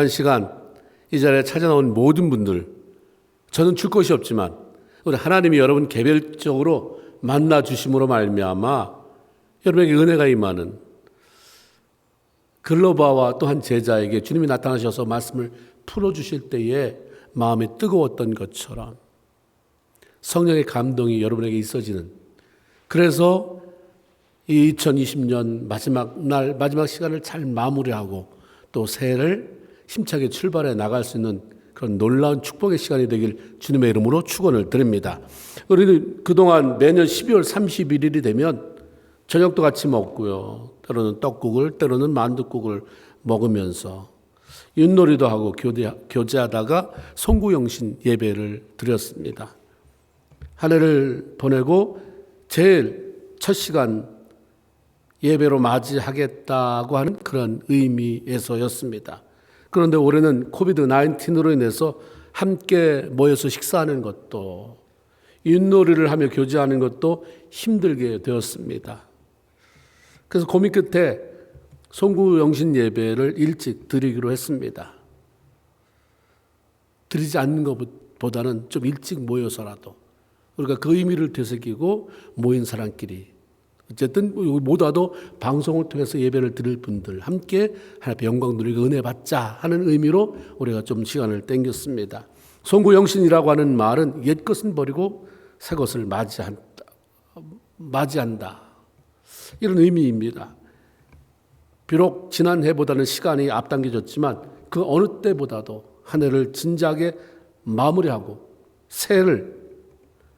한 시간 이 자리에 찾아나온 모든 분들, 저는 줄 것이 없지만 우리 하나님이 여러분 개별적으로 만나 주심으로 말미암아 여러분에게 은혜가 임하는 글로바와 또 한 제자에게 주님이 나타나셔서 말씀을 풀어주실 때에 마음이 뜨거웠던 것처럼 성령의 감동이 여러분에게 있어지는, 그래서 이 2020년 마지막 날, 마지막 시간을 잘 마무리하고 또 새해를 힘차게 출발해 나갈 수 있는 그런 놀라운 축복의 시간이 되길 주님의 이름으로 축원을 드립니다. 우리는 그동안 매년 12월 31일이 되면 저녁도 같이 먹고요, 때로는 떡국을, 때로는 만둣국을 먹으면서 윷놀이도 하고 교제하다가 송구영신 예배를 드렸습니다. 한 해를 보내고 제일 첫 시간 예배로 맞이하겠다고 하는 그런 의미에서였습니다. 그런데 올해는 코비드-19으로 인해서 함께 모여서 식사하는 것도, 윷놀이를 하며 교제하는 것도 힘들게 되었습니다. 그래서 고민 끝에 송구영신 예배를 일찍 드리기로 했습니다. 드리지 않는 것보다는 좀 일찍 모여서라도 우리가 그 의미를 되새기고 모인 사람끼리 어쨌든 모두도 방송을 통해서 예배를 드릴 분들 함께 하나님의 영광 누리고 은혜 받자 하는 의미로 우리가 좀 시간을 땡겼습니다. 송구영신이라고 하는 말은 옛 것은 버리고 새 것을 맞이한다, 이런 의미입니다. 비록 지난해보다는 시간이 앞당겨졌지만 그 어느 때보다도 한 해를 진지하게 마무리하고 새해를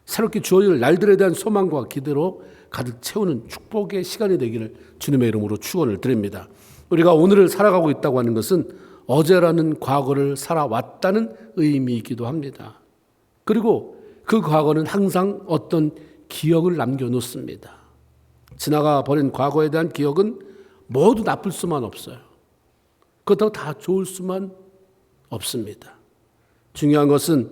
새롭게 주어질 날들에 대한 소망과 기대로 가득 채우는 축복의 시간이 되기를 주님의 이름으로 축원을 드립니다. 우리가 오늘을 살아가고 있다고 하는 것은 어제라는 과거를 살아왔다는 의미이기도 합니다. 그리고 그 과거는 항상 어떤 기억을 남겨놓습니다. 지나가 버린 과거에 대한 기억은 모두 나쁠 수만 없어요. 그렇다고 다 좋을 수만 없습니다. 중요한 것은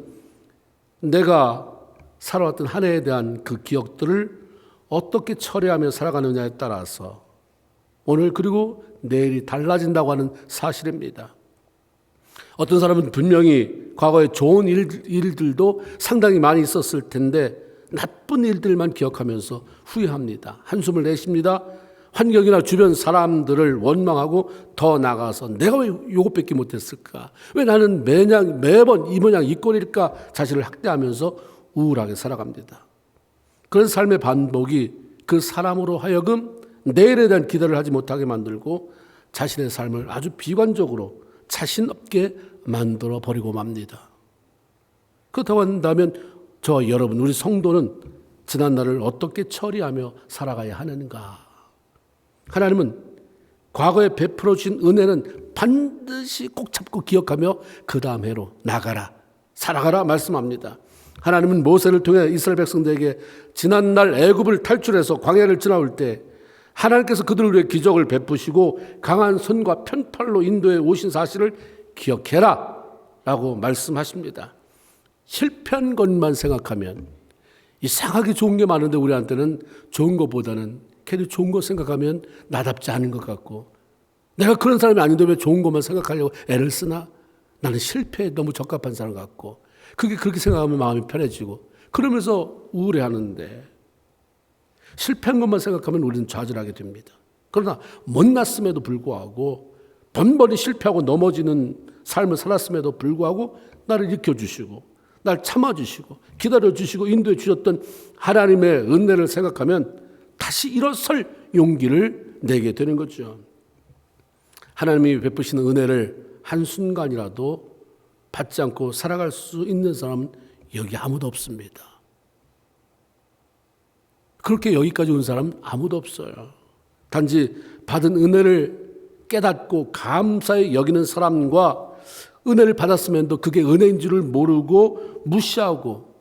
내가 살아왔던 한 해에 대한 그 기억들을 어떻게 처리하며 살아가느냐에 따라서 오늘 그리고 내일이 달라진다고 하는 사실입니다. 어떤 사람은 분명히 과거에 좋은 일들도 상당히 많이 있었을 텐데 나쁜 일들만 기억하면서 후회합니다. 한숨을 내쉽니다. 환경이나 주변 사람들을 원망하고 더 나아가서 내가 왜 이것밖에 못했을까? 왜 나는 매번 이 모양 이 꼴일까? 자신을 학대하면서 우울하게 살아갑니다. 그런 삶의 반복이 그 사람으로 하여금 내일에 대한 기대를 하지 못하게 만들고 자신의 삶을 아주 비관적으로 자신 없게 만들어 버리고 맙니다. 그렇다고 한다면 여러분, 우리 성도는 지난날을 어떻게 처리하며 살아가야 하는가? 하나님은 과거에 베풀어 주신 은혜는 반드시 꼭 잡고 기억하며 그 다음 해로 나가라, 살아가라 말씀합니다. 하나님은 모세를 통해 이스라엘 백성들에게 지난날 애굽을 탈출해서 광야를 지나올 때 하나님께서 그들을 위해 기적을 베푸시고 강한 손과 편팔로 인도해 오신 사실을 기억해라 라고 말씀하십니다. 실패한 것만 생각하면 이상하게 좋은 게 많은데 우리한테는 좋은 것보다는 괜히 좋은 거 생각하면 나답지 않은 것 같고, 내가 그런 사람이 아닌데 왜 좋은 것만 생각하려고 애를 쓰나? 나는 실패에 너무 적합한 사람 같고, 그렇게 생각하면 마음이 편해지고 그러면서 우울해하는데, 실패한 것만 생각하면 우리는 좌절하게 됩니다. 그러나 못났음에도 불구하고 번번이 실패하고 넘어지는 삶을 살았음에도 불구하고 나를 일으켜주시고 날 참아주시고 기다려주시고 인도해 주셨던 하나님의 은혜를 생각하면 다시 일어설 용기를 내게 되는 거죠. 하나님이 베푸시는 은혜를 한순간이라도 받지 않고 살아갈 수 있는 사람은 여기 아무도 없습니다. 그렇게 여기까지 온 사람은 아무도 없어요. 단지 받은 은혜를 깨닫고 감사히 여기는 사람과 은혜를 받았으면도 그게 은혜인 줄을 모르고 무시하고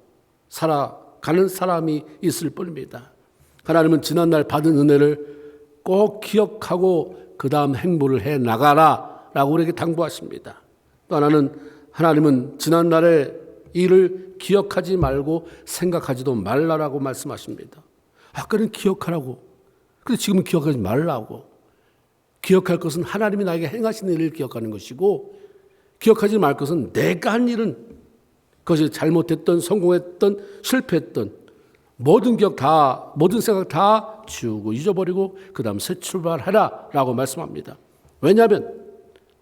살아가는 사람이 있을 뿐입니다. 하나님은 지난날 받은 은혜를 꼭 기억하고 그 다음 행보를 해 나가라 라고 우리에게 당부하십니다. 또 하나는 하나님은 지난날의 일을 기억하지 말고 생각하지도 말라라고 말씀하십니다. 아까는 기억하라고, 그런데 지금은 기억하지 말라고. 기억할 것은 하나님이 나에게 행하신 일을 기억하는 것이고, 기억하지 말 것은 내가 한 일은 그것이 잘못했던 성공했던 실패했던 모든 생각 다 지우고 잊어버리고 그 다음 새 출발하라 라고 말씀합니다. 왜냐하면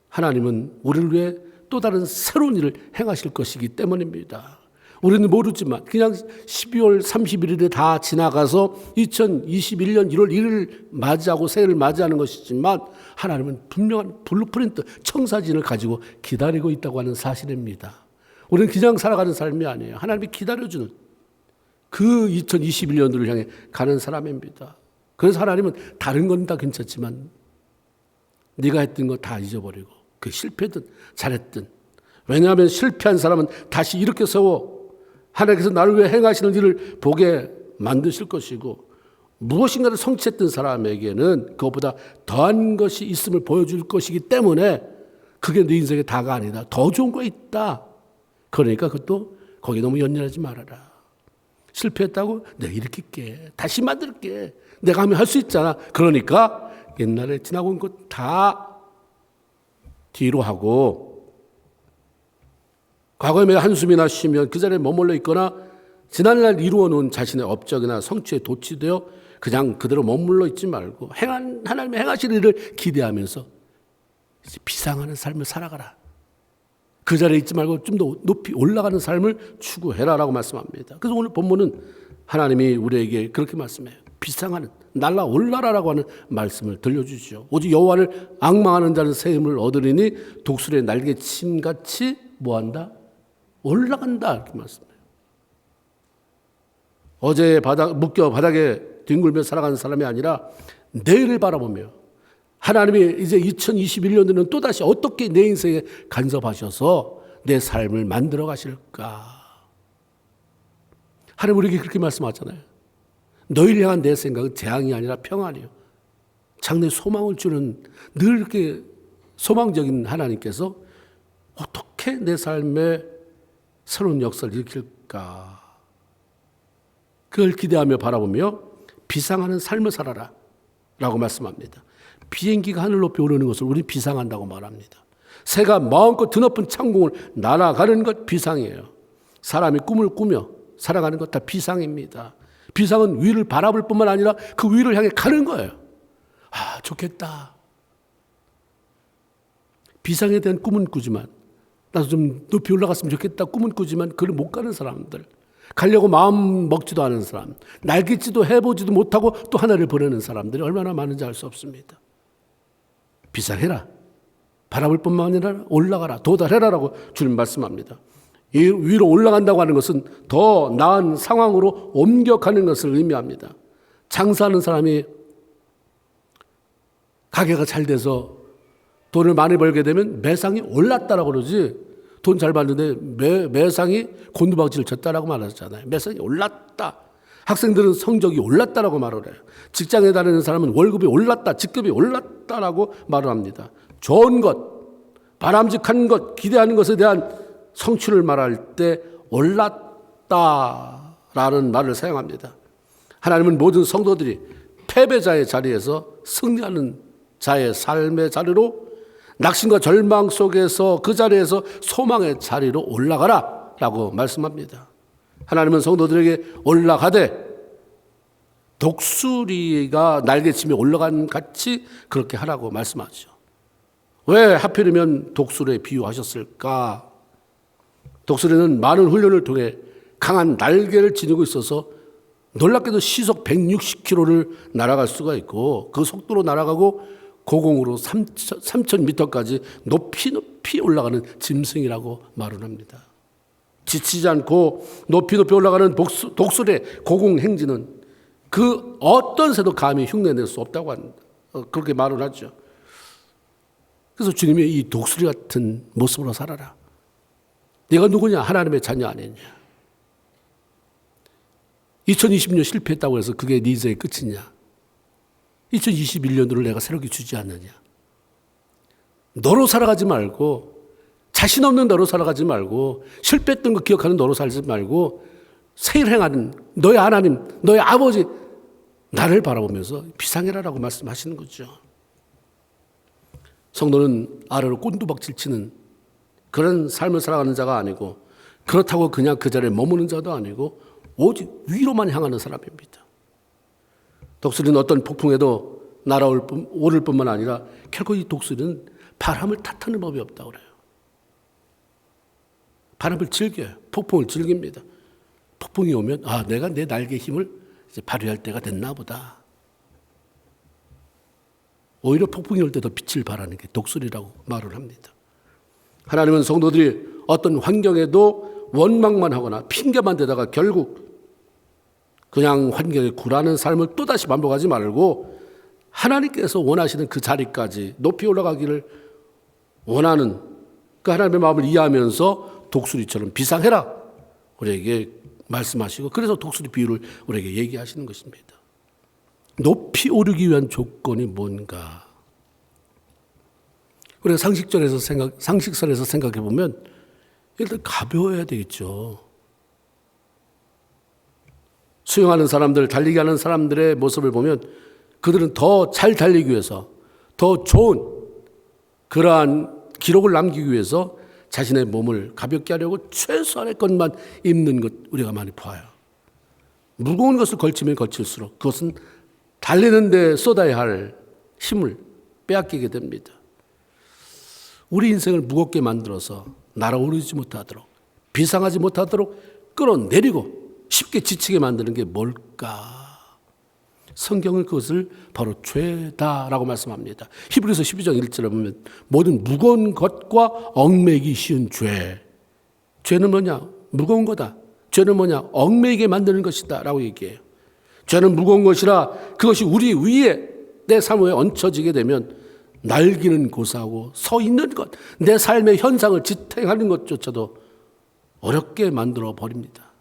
하나님은 우리를 위해 또 다른 새로운 일을 행하실 것이기 때문입니다. 우리는 모르지만 그냥 12월 31일에 다 지나가서 2021년 1월 1일 맞이하고 새해를 맞이하는 것이지만 하나님은 분명한 블루프린트 청사진을 가지고 기다리고 있다고 하는 사실입니다. 우리는 그냥 살아가는 삶이 아니에요. 하나님이 기다려주는 그 2021년도를 향해 가는 사람입니다. 그래서 하나님은 다른 건 다 괜찮지만 네가 했던 거 다 잊어버리고 그 실패든 잘했든, 왜냐하면 실패한 사람은 다시 이렇게 세워 하나님께서 나를 위해 행하시는 일을 보게 만드실 것이고, 무엇인가를 성취했던 사람에게는 그것보다 더한 것이 있음을 보여줄 것이기 때문에 그게 네 인생의 다가 아니다. 더 좋은 거 있다. 그러니까 그것도 거기 너무 연연하지 말아라. 실패했다고 내가 일으킬게, 다시 만들게, 내가 하면 할 수 있잖아. 그러니까 옛날에 지나고 온 것 다 뒤로 하고, 과거에 한숨이나 쉬면 그 자리에 머물러 있거나 지난날 이루어놓은 자신의 업적이나 성취에 도취되어 그냥 그대로 머물러 있지 말고 하나님의 행하실 일을 기대하면서 이제 비상하는 삶을 살아가라. 그 자리에 있지 말고 좀 더 높이 올라가는 삶을 추구해라라고 말씀합니다. 그래서 오늘 본문은 하나님이 우리에게 그렇게 말씀해요. 비상하는, 날아올라라라고 하는 말씀을 들려주시죠. 오직 여호와를 앙망하는 자는 새 힘을 얻으리니 독수리의 날개침같이 뭐한다? 올라간다. 이렇게 말씀해요. 어제 묶여 바닥에 뒹굴며 살아가는 사람이 아니라 내일을 바라보며 하나님이 이제 2021년에는 또다시 어떻게 내 인생에 간섭하셔서 내 삶을 만들어 가실까. 하나님 우리에게 그렇게 말씀하잖아요. 너희를 향한 내 생각은 재앙이 아니라 평안이요. 장래 소망을 주는 늘 이렇게 소망적인 하나님께서 어떻게 내 삶에 새로운 역사를 일으킬까. 그걸 기대하며 바라보며 비상하는 삶을 살아라 라고 말씀합니다. 비행기가 하늘 높이 오르는 것을 우리 비상한다고 말합니다. 새가 마음껏 드높은 창공을 날아가는 것 비상이에요. 사람이 꿈을 꾸며 살아가는 것 다 비상입니다. 비상은 위를 바라볼 뿐만 아니라 그 위를 향해 가는 거예요. 아, 좋겠다. 비상에 대한 꿈은 꾸지만, 나도 좀 높이 올라갔으면 좋겠다 꿈은 꾸지만 그걸 못 가는 사람들, 가려고 마음 먹지도 않은 사람, 날겠지도 해보지도 못하고 또 하나를 보내는 사람들이 얼마나 많은지 알 수 없습니다. 비상해라. 바라볼 뿐만 아니라 올라가라. 도달해라라고 주님 말씀합니다. 이 위로 올라간다고 하는 것은 더 나은 상황으로 옮겨가는 것을 의미합니다. 장사하는 사람이 가게가 잘 돼서 돈을 많이 벌게 되면 매상이 올랐다라고 그러지, 돈 잘 받는데 매상이 곤두박질을 쳤다라고 말하잖아요. 매상이 올랐다. 학생들은 성적이 올랐다라고 말을 해요. 직장에 다니는 사람은 월급이 올랐다, 직급이 올랐다라고 말을 합니다. 좋은 것, 바람직한 것, 기대하는 것에 대한 성취를 말할 때 올랐다라는 말을 사용합니다. 하나님은 모든 성도들이 패배자의 자리에서 승리하는 자의 삶의 자리로, 낙심과 절망 속에서 그 자리에서 소망의 자리로 올라가라 라고 말씀합니다. 하나님은 성도들에게 올라가되 독수리가 날개치며 올라간 같이 그렇게 하라고 말씀하죠. 왜 하필이면 독수리에 비유하셨을까? 독수리는 많은 훈련을 통해 강한 날개를 지니고 있어서 놀랍게도 시속 160km를 날아갈 수가 있고, 그 속도로 날아가고 고공으로 3,000m까지 높이 올라가는 짐승이라고 말을 합니다. 지치지 않고 높이 올라가는 독수리의 고공 행진은 그 어떤 새도 감히 흉내낼 수 없다고 합니다. 그렇게 말을 하죠. 그래서 주님이 이 독수리 같은 모습으로 살아라. 네가 누구냐? 하나님의 자녀 아니냐? 2020년 실패했다고 해서 그게 네 인생의 끝이냐? 2021년도를 내가 새롭게 주지 않느냐? 너로 살아가지 말고, 자신 없는 너로 살아가지 말고, 실패했던 거 기억하는 너로 살지 말고, 새일 행하는 너의 하나님, 너의 아버지 나를 바라보면서 비상해라라고 말씀하시는 거죠. 성도는 아래로 꼰두박질 치는 그런 삶을 살아가는 자가 아니고 그렇다고 그냥 그 자리에 머무는 자도 아니고 오직 위로만 향하는 사람입니다. 독수리는 어떤 폭풍에도 오를 뿐만 아니라 결코 이 독수리는 바람을 탓하는 법이 없다고 그래요. 바람을 즐겨요. 폭풍을 즐깁니다. 폭풍이 오면 내가 내 날개 힘을 이제 발휘할 때가 됐나 보다. 오히려 폭풍이 올 때 더 빛을 발하는 게 독수리라고 말을 합니다. 하나님은 성도들이 어떤 환경에도 원망만 하거나 핑계만 대다가 결국 그냥 환경에 굴하는 삶을 또다시 반복하지 말고 하나님께서 원하시는 그 자리까지 높이 올라가기를 원하는 그 하나님의 마음을 이해하면서 독수리처럼 비상해라 우리에게 말씀하시고, 그래서 독수리 비유를 우리에게 얘기하시는 것입니다. 높이 오르기 위한 조건이 뭔가? 우리가 상식선에서 생각해 보면 일단 가벼워야 되겠죠. 수영하는 사람들, 달리기 하는 사람들의 모습을 보면 그들은 더 잘 달리기 위해서, 더 좋은 그러한 기록을 남기기 위해서 자신의 몸을 가볍게 하려고 최소한의 것만 입는 것 우리가 많이 봐요. 무거운 것을 걸치면 걸칠수록 그것은 달리는 데 쏟아야 할 힘을 빼앗기게 됩니다. 우리 인생을 무겁게 만들어서 날아오르지 못하도록, 비상하지 못하도록 끌어내리고 쉽게 지치게 만드는 게 뭘까? 성경은 그것을 바로 죄다라고 말씀합니다. 히브리서 12장 1절에 보면 모든 무거운 것과 얽매이기 쉬운 죄. 죄는 뭐냐? 무거운 거다. 죄는 뭐냐? 얽매이게 만드는 것이다 라고 얘기해요. 죄는 무거운 것이라 그것이 우리 위에 내 삶에 얹혀지게 되면 날기는 고사하고 서 있는 것, 내 삶의 현상을 지탱하는 것조차도 어렵게 만들어 버립니다.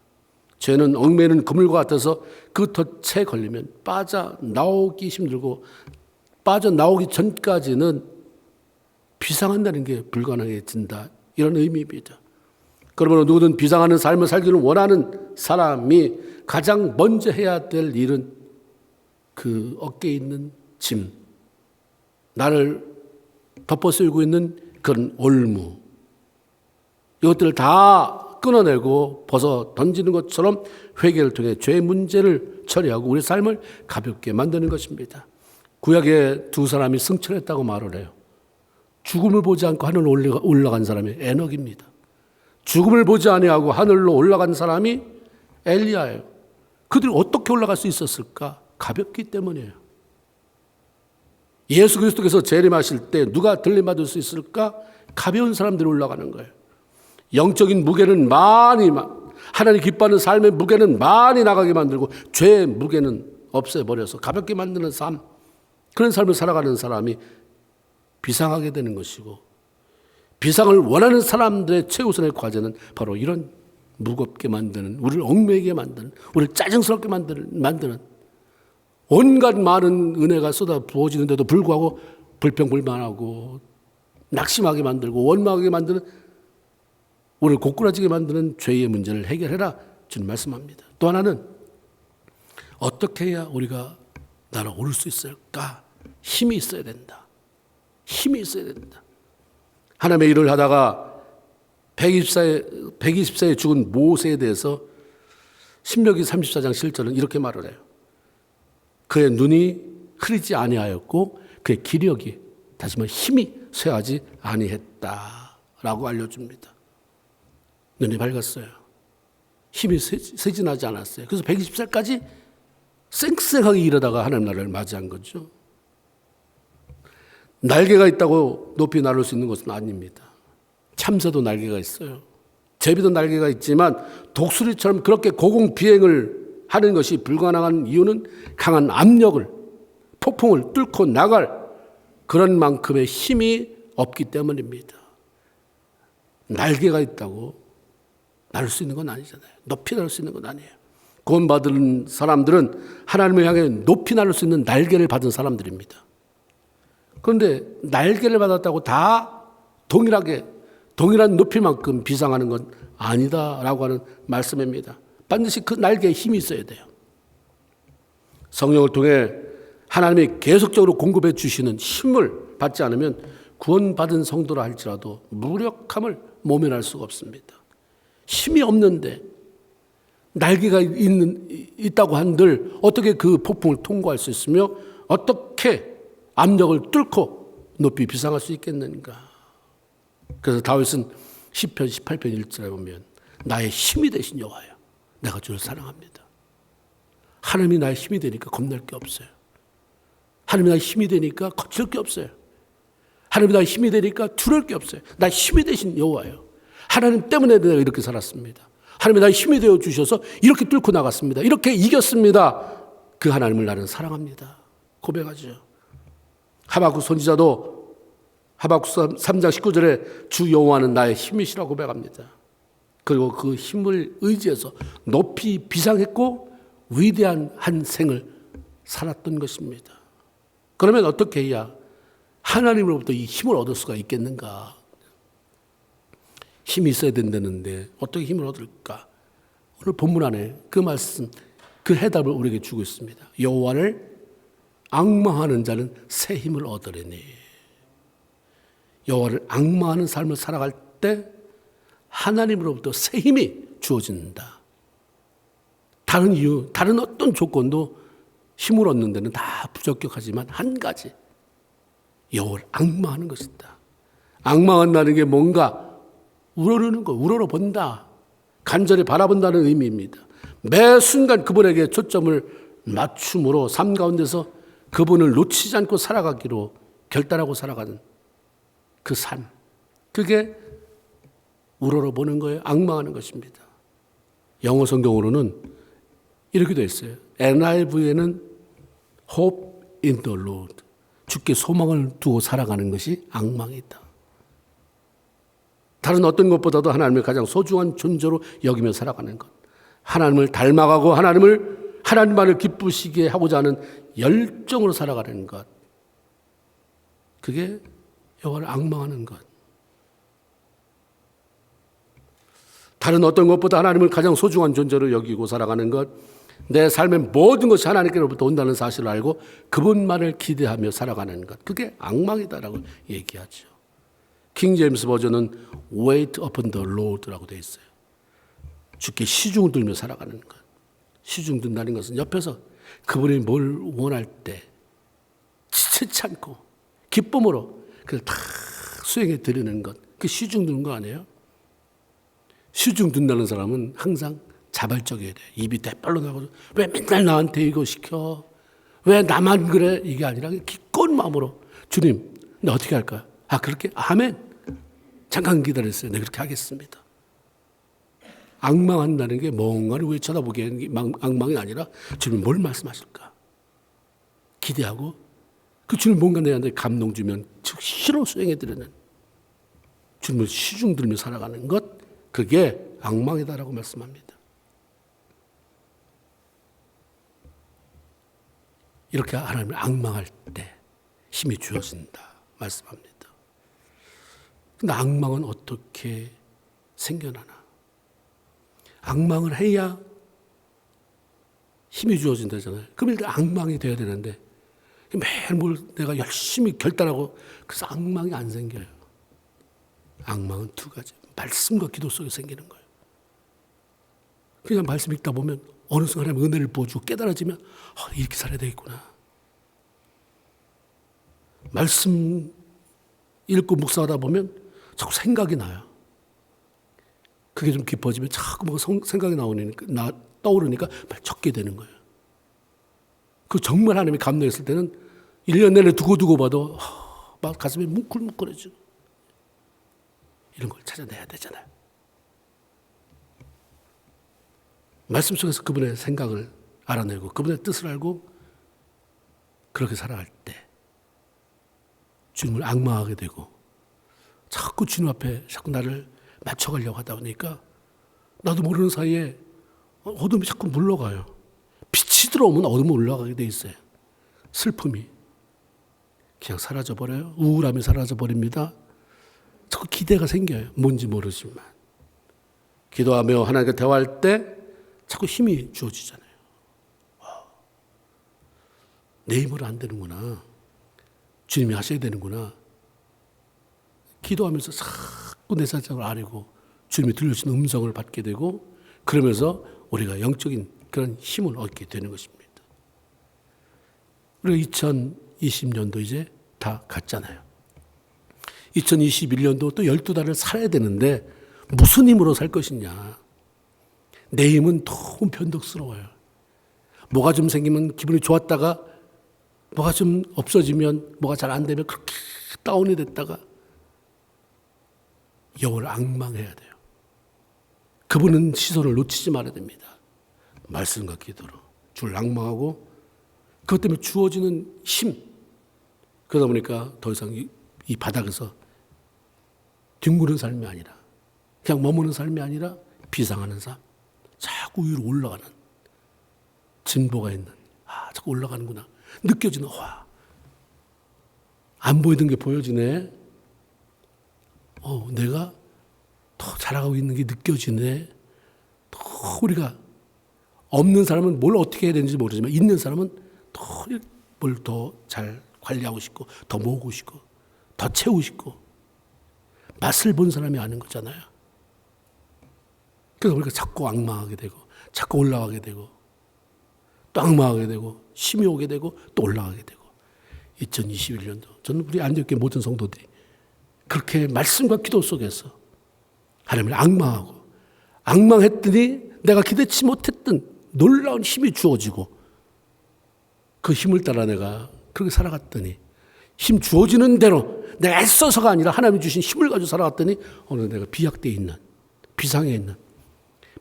죄는 얽매이는 그물과 같아서 그 덫에 걸리면 빠져나오기 힘들고 빠져나오기 전까지는 비상한다는 게 불가능해진다, 이런 의미입니다. 그러므로 누구든 비상하는 삶을 살기를 원하는 사람이 가장 먼저 해야 될 일은 그 어깨에 있는 짐, 나를 덮어 쓰고 있는 그런 올무, 이것들을 다 끊어내고 벗어 던지는 것처럼 회개를 통해 죄의 문제를 처리하고 우리 삶을 가볍게 만드는 것입니다. 구약의 두 사람이 승천했다고 말을 해요. 죽음을 보지 않고 하늘로 올라간 사람이 에녹입니다. 죽음을 보지 아니하고 하늘로 올라간 사람이 엘리야예요. 그들이 어떻게 올라갈 수 있었을까? 가볍기 때문이에요. 예수 그리스도께서 재림하실 때 누가 들림받을 수 있을까? 가벼운 사람들이 올라가는 거예요. 영적인 무게는 많이, 하나님 기뻐하는 삶의 무게는 많이 나가게 만들고 죄의 무게는 없애버려서 가볍게 만드는 삶, 그런 삶을 살아가는 사람이 비상하게 되는 것이고, 비상을 원하는 사람들의 최우선의 과제는 바로 이런 무겁게 만드는, 우리를 얽매이게 만드는, 우리를 짜증스럽게 만드는 온갖 많은 은혜가 쏟아 부어지는데도 불구하고 불평불만하고 낙심하게 만들고 원망하게 만드는, 우리를 고꾸라지게 만드는 죄의 문제를 해결해라 주님 말씀합니다. 또 하나는 어떻게 해야 우리가 날아오를 수 있을까? 힘이 있어야 된다. 힘이 있어야 된다. 하나님의 일을 하다가 120세에 죽은 모세에 대해서 신명기 34장 7절은 이렇게 말을 해요. 그의 눈이 흐리지 아니하였고 그의 기력이, 다시 말해 힘이 쇠하지 아니했다라고 알려줍니다. 눈이 밝았어요. 힘이 쇠진하지 않았어요. 그래서 120살까지 쌩쌩하게 일하다가 하나님 나라를 맞이한 거죠. 날개가 있다고 높이 날을 수 있는 것은 아닙니다. 참새도 날개가 있어요. 제비도 날개가 있지만 독수리처럼 그렇게 고공비행을 하는 것이 불가능한 이유는 강한 압력을, 폭풍을 뚫고 나갈 그런 만큼의 힘이 없기 때문입니다. 날개가 있다고 날 수 있는 건 아니잖아요. 높이 날 수 있는 건 아니에요. 구원받은 사람들은 하나님을 향해 높이 날 수 있는 날개를 받은 사람들입니다. 그런데 날개를 받았다고 다 동일한 높이만큼 비상하는 건 아니다라고 하는 말씀입니다. 반드시 그 날개에 힘이 있어야 돼요. 성령을 통해 하나님이 계속적으로 공급해 주시는 힘을 받지 않으면 구원받은 성도라 할지라도 무력함을 모면할 수가 없습니다. 힘이 없는데 날개가 있다고 한들 어떻게 그 폭풍을 통과할 수 있으며 어떻게 압력을 뚫고 높이 비상할 수 있겠는가. 그래서 다윗은 시편 18편 1절에 보면 나의 힘이 되신 여호와여 내가 주를 사랑합니다. 하나님이 나의 힘이 되니까 겁날 게 없어요. 하나님이 나의 힘이 되니까 거칠 게 없어요. 하나님이 나의 힘이 되니까 두려울 게 없어요. 나의 힘이 되신 여호와여 하나님 때문에 내가 이렇게 살았습니다. 하나님이 나의 힘이 되어 주셔서 이렇게 뚫고 나갔습니다. 이렇게 이겼습니다. 그 하나님을 나는 사랑합니다. 고백하죠. 하박국 선지자도 하박국 3장 19절에 주 여호와는 나의 힘이시라고 고백합니다. 그리고 그 힘을 의지해서 높이 비상했고 위대한 한 생을 살았던 것입니다. 그러면 어떻게 해야 하나님으로부터 이 힘을 얻을 수가 있겠는가? 힘이 있어야 된다는데 어떻게 힘을 얻을까? 오늘 본문 안에 그 말씀, 그 해답을 우리에게 주고 있습니다. 여호와를 앙망하는 자는 새 힘을 얻으리니. 여호와를 앙망하는 삶을 살아갈 때 하나님으로부터 새 힘이 주어진다. 다른 이유, 다른 어떤 조건도 힘을 얻는 데는 다 부적격하지만 한 가지, 여호와를 앙망하는 것이다. 앙망한다는 게 뭔가 우러르는 거, 우러러본다. 간절히 바라본다는 의미입니다. 매 순간 그분에게 초점을 맞춤으로 삶 가운데서 그분을 놓치지 않고 살아가기로 결단하고 살아가는 그 삶. 그게 우러러보는 거예요. 앙망하는 것입니다. 영어 성경으로는 이렇게 되어 있어요. NIV에는 Hope in the Lord. 주께 소망을 두고 살아가는 것이 앙망이다. 다른 어떤 것보다도 하나님을 가장 소중한 존재로 여기며 살아가는 것. 하나님을 닮아가고 하나님만을 기쁘시게 하고자 하는 열정으로 살아가는 것. 그게 여호와를 앙망하는 것. 다른 어떤 것보다 하나님을 가장 소중한 존재로 여기고 살아가는 것. 내 삶의 모든 것이 하나님께로부터 온다는 사실을 알고 그분만을 기대하며 살아가는 것. 그게 앙망이다라고 얘기하죠. 킹 제임스 버전은 Wait upon the Lord라고 되어 있어요. 주께 시중을 들며 살아가는 것. 시중 든다는 것은 옆에서 그분이 뭘 원할 때 지체치 않고 기쁨으로 그걸 다 수행해 드리는 것. 그게 시중 드는 거 아니에요? 시중 든다는 사람은 항상 자발적이어야 돼. 입이 대빨로 나가서 왜 맨날 나한테 이거 시켜? 왜 나만 그래? 이게 아니라 기꺼운 마음으로 주님, 나 어떻게 할까요? 그렇게? 아멘. 잠깐 기다렸어요. 네, 그렇게 하겠습니다. 앙망한다는 게 뭔가를 왜 쳐다보게 앙망이 아니라 주님 뭘 말씀하실까? 기대하고 그 주님 뭔가 내한테 감동 주면 즉시로 수행해드리는 주님을 시중 들며 살아가는 것, 그게 앙망이다라고 말씀합니다. 이렇게 하나님을 앙망할 때 힘이 주어진다 말씀합니다. 근데 앙망은 어떻게 생겨나나? 앙망을 해야 힘이 주어진다잖아요. 그럼 일단 앙망이 돼야 되는데 매일 뭘 내가 열심히 결단하고 그래서 앙망이 안 생겨요. 앙망은 두 가지. 말씀과 기도 속에 생기는 거예요. 그냥 말씀 읽다 보면 어느 순간 하나님 은혜를 부어주고 깨달아지면 이렇게 살아야 되겠구나. 말씀 읽고 묵상하다 보면 자꾸 생각이 나요. 그게 좀 깊어지면 자꾸 뭔가 생각이 떠오르니까 적게 되는 거예요. 그 정말 하나님이 감동했을 때는 1년 내내 두고 봐도 막 가슴이 뭉클뭉클해지고 이런 걸 찾아내야 되잖아요. 말씀 속에서 그분의 생각을 알아내고 그분의 뜻을 알고 그렇게 살아갈 때 주님을 앙망하게 되고 자꾸 주님 앞에 자꾸 나를 맞춰가려고 하다 보니까 나도 모르는 사이에 어둠이 자꾸 물러가요. 빛이 들어오면 어둠이 올라가게 돼 있어요. 슬픔이 그냥 사라져버려요. 우울함이 사라져버립니다. 자꾸 기대가 생겨요. 뭔지 모르지만. 기도하며 하나님과 대화할 때 자꾸 힘이 주어지잖아요. 내 힘으로 안 되는구나. 주님이 하셔야 되는구나. 기도하면서 자꾸 내 사정을 아뢰고 주님이 들려주신 음성을 받게 되고 그러면서 우리가 영적인 그런 힘을 얻게 되는 것입니다. 우리가 2020년도 이제 다 갔잖아요. 2021년도 또 12달을 살아야 되는데 무슨 힘으로 살 것이냐. 내 힘은 너무 변덕스러워요. 뭐가 좀 생기면 기분이 좋았다가 뭐가 좀 없어지면 뭐가 잘 안 되면 그렇게 다운이 됐다가 영을 앙망해야 돼요. 그분은 시선을 놓치지 말아야 됩니다. 말씀과 기도로 주를 앙망하고 그것 때문에 주어지는 힘. 그러다 보니까 더 이상 이 바닥에서 뒹구는 삶이 아니라 그냥 머무는 삶이 아니라 비상하는 삶. 자꾸 위로 올라가는 진보가 있는 자꾸 올라가는구나. 느껴지는 안 보이던 게 보여지네. 내가 더 자라가고 있는 게 느껴지네. 더 우리가 없는 사람은 뭘 어떻게 해야 되는지 모르지만 있는 사람은 뭘 더 잘 관리하고 싶고 더 모으고 싶고 더 채우고 싶고 맛을 본 사람이 아는 거잖아요. 그래서 우리가 자꾸 앙망하게 되고 자꾸 올라가게 되고 또 앙망하게 되고 힘이 오게 되고 또 올라가게 되고 2021년도 저는 우리 안디옥교회 모든 성도들이 그렇게 말씀과 기도 속에서 하나님을 앙망했더니 내가 기대치 못했던 놀라운 힘이 주어지고 그 힘을 따라 내가 그렇게 살아갔더니 힘 주어지는 대로 내가 애써서가 아니라 하나님이 주신 힘을 가지고 살아갔더니 오늘 내가 비약대에 있는 비상에 있는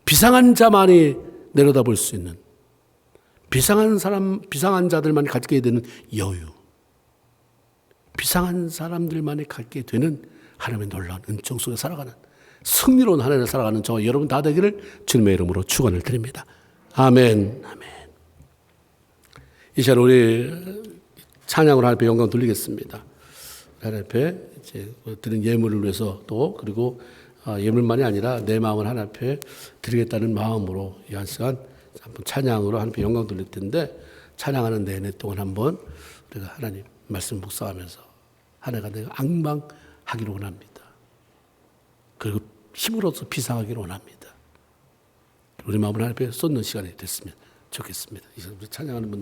비상한 자만이 내려다볼 수 있는 비상한 자들만이 갖게 되는 여유 비상한 사람들만이 갖게 되는 하나님의 놀라운 은총 속에 살아가는 승리로운 한 해를 살아가는 저와 여러분 다 되기를 주님의 이름으로 축원을 드립니다. 아멘. 아멘. 이 시간 우리 찬양으로 하나님 앞에 영광 돌리겠습니다. 하나님 앞에 이제 드린 예물을 위해서 또 그리고 예물만이 아니라 내 마음을 하나님 앞에 드리겠다는 마음으로 이 한 시간 한번 찬양으로 하나님 앞에 영광 돌릴 텐데 찬양하는 내내 동안 한번 우리가 하나님 말씀 묵상하면서 한 해가 내가 앙망하기를 원합니다. 그리고 힘으로서 비상하기를 원합니다. 우리 마음을 하나님 앞에 쏟는 시간이 됐으면 좋겠습니다. 이제 우리 찬양하는 분